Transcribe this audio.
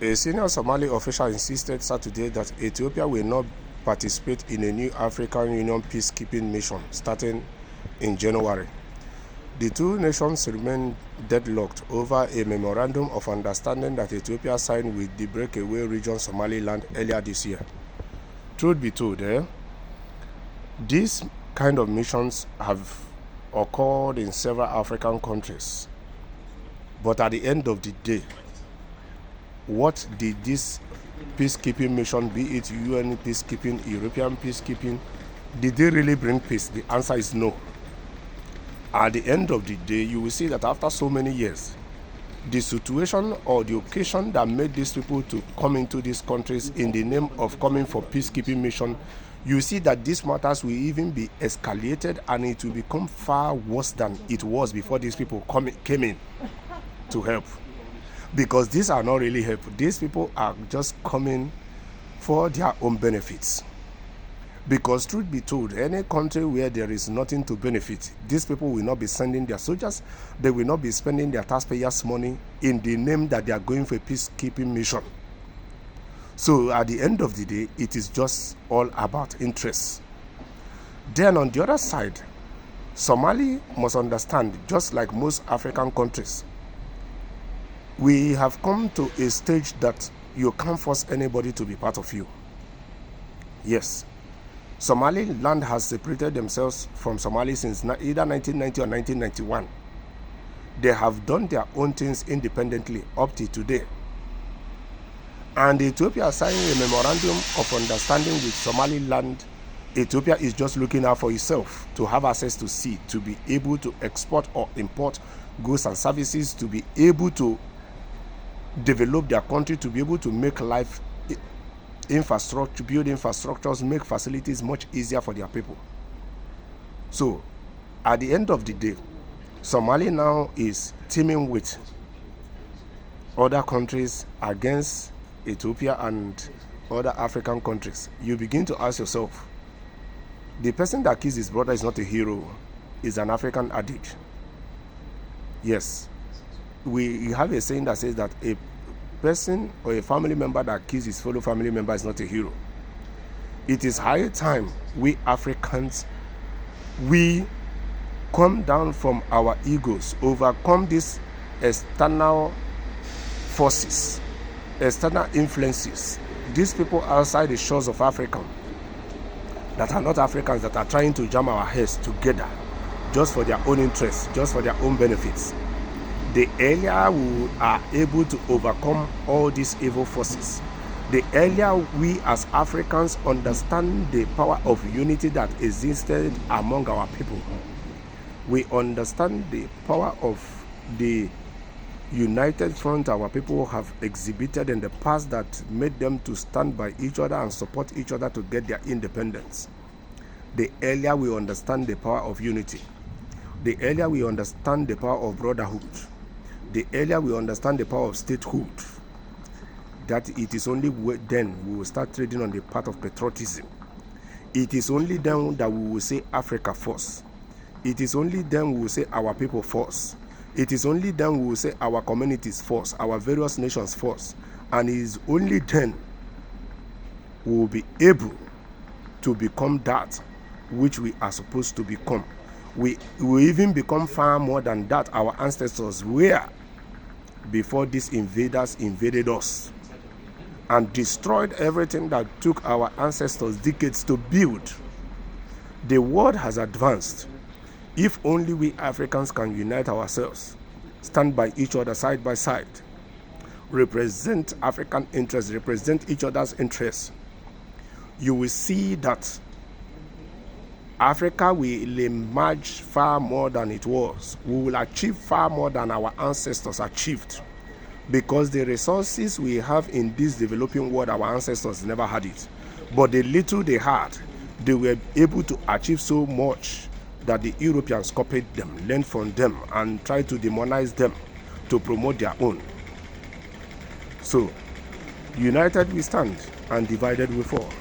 A senior Somali official insisted Saturday that Ethiopia will not participate in a new African Union peacekeeping mission starting in January. The two nations remain deadlocked over a memorandum of understanding that Ethiopia signed with the breakaway region Somaliland earlier this year. Truth be told, these kind of missions have occurred in several African countries. But at the end of the day, what did this peacekeeping mission, be it UN peacekeeping, European peacekeeping, did they really bring peace? The answer is no. At the end of the day, you will see that after so many years, the situation or the occasion that made these people to come into these countries in the name of coming for peacekeeping mission, you see that these matters will even be escalated and it will become far worse than it was before these people came in to help. Because these are not really help. These people are just coming for their own benefits. Because truth be told, any country where there is nothing to benefit, these people will not be sending their soldiers, they will not be spending their taxpayers' money in the name that they are going for a peacekeeping mission. So at the end of the day, it is just all about interests. Then on the other side, Somali must understand, just like most African countries, we have come to a stage that you can't force anybody to be part of you. Yes. Somaliland has separated themselves from Somalia since either 1990 or 1991. They have done their own things independently up to today. And Ethiopia signed a memorandum of understanding with Somaliland. Ethiopia is just looking out for itself to have access to sea, to be able to export or import goods and services, to be able to develop their country, to be able to make life infrastructure, build infrastructures, make facilities much easier for their people. So at the end of the day, Somalia now is teaming with other countries against Ethiopia and other African countries. You begin to ask yourself, the person that kills his brother is not a hero, is an African addict. Yes, we have a saying that says that a person or a family member that kills his fellow family member is not a hero. It is high time we Africans, we come down from our egos, overcome these external forces, external influences, these people outside the shores of Africa that are not Africans, that are trying to jam our heads together just for their own interests, just for their own benefits. The earlier we are able to overcome all these evil forces, the earlier we as Africans understand the power of unity that existed among our people. We understand the power of the united front our people have exhibited in the past that made them to stand by each other and support each other to get their independence. The earlier we understand the power of unity, the earlier we understand the power of brotherhood, the earlier we understand the power of statehood, that it is only then we will start trading on the path of patriotism. It is only then that we will say Africa first. It is only then we will say our people first. It is only then we will say our communities first, our various nations first. And it is only then we will be able to become that which we are supposed to become. We will even become far more than that our ancestors were before these invaders invaded us and destroyed everything that took our ancestors decades to build. The world has advanced. If only we Africans can unite ourselves, stand by each other side by side, represent African interests, represent each other's interests, you will see that Africa will emerge far more than it was. We will achieve far more than our ancestors achieved. Because the resources we have in this developing world, our ancestors never had it. But the little they had, they were able to achieve so much that the Europeans copied them, learned from them, and tried to demonize them to promote their own. So, united we stand, and divided we fall.